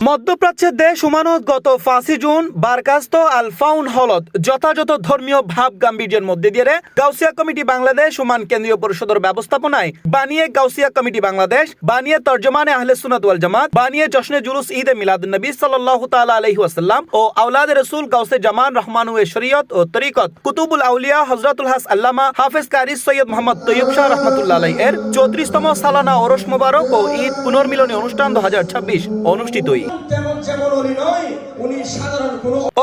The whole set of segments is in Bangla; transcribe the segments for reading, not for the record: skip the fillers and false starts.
মধ্যপ্রাচ্যের দেশ ওমানত গত 5 জুন বারকাস্ত আল ফাউন হলত যথাযথ ধর্মীয় ভাব গাম্ভীর্যের মধ্যে দিয়ে গাউসিয়া কমিটি বাংলাদেশ ওমান কেন্দ্রীয় পরিষদের ব্যবস্থাপনায় বানিয়ে গাউসিয়া কমিটি বাংলাদেশ বানিয়ে তর্জমানে আহলে সুন্নাত ওয়াল জামাত বানিয়ে জশ্নে জুলুস ঈদ মিলাদুন নবী সাল্লাল্লাহু তাআলা আলাইহি ওয়াসাল্লাম ও আওলাদ রাসূল গাউসে জামান রহমানু শরীয়ত ও তরিকত কুতুবুল আউলিয়া হযরতুল হাস আল্লামা হাফেজ কারি সৈয়দ মোহাম্মদ তৈয়ব শাহ রাহমাতুল্লাহ আলাইহি এর 34তম সালানা ওরস মোবারক ও ঈদ পুনর্মিলনী অনুষ্ঠান 2026 অনুষ্ঠিত।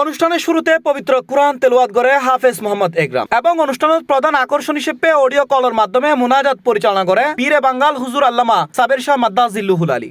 অনুষ্ঠানের শুরুতে পবিত্র কুরআন তেলাওয়াত করে হাফেজ মোহাম্মদ একরাম এবং অনুষ্ঠানের প্রধান আকর্ষণ হিসেবে অডিও কলের মাধ্যমে মুনাজাত পরিচালনা করে পীরে বাঙ্গাল হুজুর আল্লামা সাবের শাহ মাদ্দাজিল্লুহুল আলী।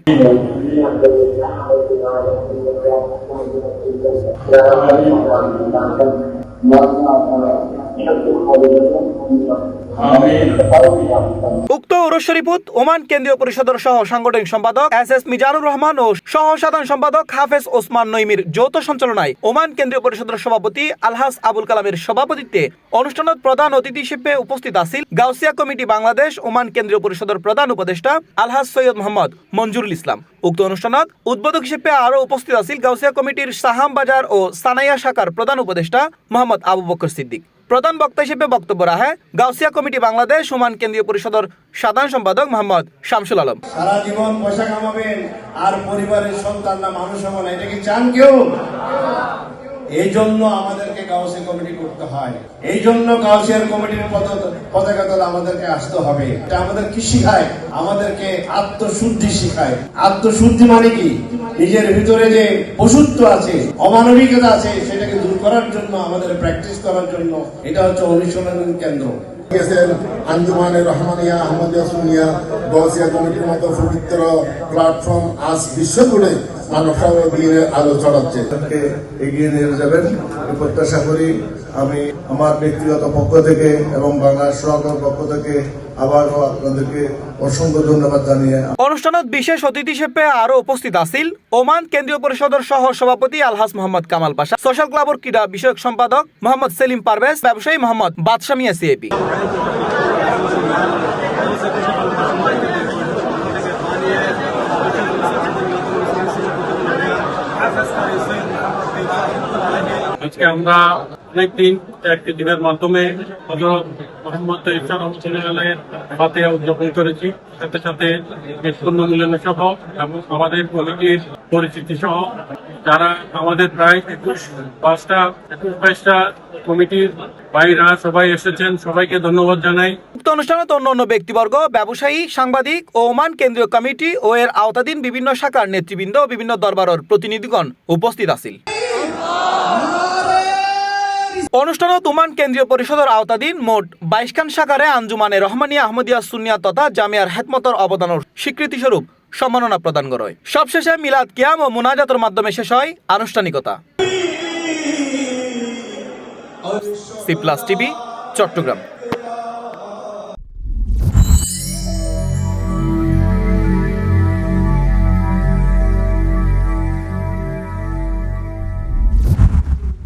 উক্ত ওরস শরীফত ওমান কেন্দ্রীয় পরিষদের সহ সাংগঠনিক সম্পাদক এস মিজানুর রহমান ও সহ সাধারণ সম্পাদক হাফেজ ওসমান নইমির যৌথ সঞ্চালনায় ওমান কেন্দ্রীয় পরিষদের সভাপতি আলহাস আবুল কালামের সভাপতিত্বে অনুষ্ঠানত প্রধান অতিথি হিসেবে উপস্থিত আছিল গাউসিয়া কমিটি বাংলাদেশ ওমান কেন্দ্রীয় পরিষদের প্রধান উপদেষ্টা আলহাস সৈয়দ মোহাম্মদ মঞ্জুরুল ইসলাম। উক্ত অনুষ্ঠানত উদ্বোধক হিসেবে আরো উপস্থিত আছিল গাউসিয়া কমিটির সাহাম বাজার ও সানাইয়া শাখার প্রধান উপদেষ্টা মোহাম্মদ আবু বকর সিদ্দিক। প্রধান বক্তা হিসেবে বক্তব্য রাখে গাউসিয়া কমিটি বাংলাদেশ ওমান কেন্দ্রীয় পরিষদের সাধারণ সম্পাদক মোহাম্মদ শামসুল আলম। সারা জীবন পয়সা কামাবেন আর পরিবারের সন্তান না মানুষ হবেন, এটা কি চান কেউ? এই জন্য আমাদেরকে গাউসিয়া কমিটি করতে হয়, এই জন্য গাউসিয়ার কমিটির পতাকা তলে আমাদেরকে আসতে হবে। এটা আমাদের কি শিখায়? আমাদেরকে আত্মশুদ্ধি শিখায়। আত্মশুদ্ধি মানে কি? নিজের ভিতরে যে পশুত্ব আছে, অমানবিকতা আছে, সেটাকে দূর করার জন্য, আমাদের প্র্যাকটিস করার জন্য এটা হচ্ছে অনুশীলন কেন্দ্র। আঞ্জুমানে রহমানিয়া আহমদিয়া সুন্নিয়া গাউসিয়া কমিটির মতো পবিত্র প্ল্যাটফর্ম আজ বিশ্বজুড়ে মানব দিনের আলো ছড়াচ্ছে, এগিয়ে নিয়ে যাবেন এই প্রত্যাশা করি। আমি আমার ব্যক্তিগত পক্ষ থেকে এবং বাংলাদেশ সরকারের পক্ষ থেকে আবারও আপনাদেরকে অসংখ্য ধন্যবাদ জানিয়ে অনুষ্ঠানত বিশেষ অতিথি হিসেবে আরো উপস্থিত আছিল ওমান কেন্দ্রীয় পরিষদের সহ সভাপতি আলহাস মোহাম্মদ কামাল পাশা, সোশ্যাল ক্লাবের ক্রীড়া বিষয়ক সম্পাদক মোহাম্মদ সেলিম পারভেজ, ব্যবসায়ী মোহাম্মদ বাদশা মিয়া সিএপি। আজকে আমরা অনেকদিন একটি দিনের মাধ্যমে হযরত মুহাম্মদ তৈয়ব শাহ রাহমাতুল্লাহির ফাতিহা উদযাপন করেছি, সাথে সাথে পুনর্মিলনী সহ এবং আমাদের কমিটির পরিচিতি সহ যারা আমাদের প্রায় 22টা কমিটির ভাইরা সবাই এসেছেন, সবাইকে ধন্যবাদ জানাই। উক্ত অনুষ্ঠানে অন্যান্য ব্যক্তিবর্গ, ব্যবসায়ী, সাংবাদিক ও ওমান কেন্দ্রীয় কমিটি ও এর আওতাধীন বিভিন্ন শাখার নেতৃবৃন্দ ও বিভিন্ন দরবারের প্রতিনিধিগণ উপস্থিত আছিল। অনুষ্ঠানত ওমান কেন্দ্রীয় পরিষদের আওতাধীন মোট 22 খান শাখারে আঞ্জুমানে রহমানিয়া আহমদিয়া সুন্নিয়া তথা জামিয়ার হেকমতর অবদানের স্বীকৃতি স্বরূপ সম্মাননা প্রদান করা হয়। সবশেষে মিলাদ কিয়াম ও মুনাজাতের মাধ্যমে শেষ হয় আনুষ্ঠানিকতা। C plus TV, Chittagong.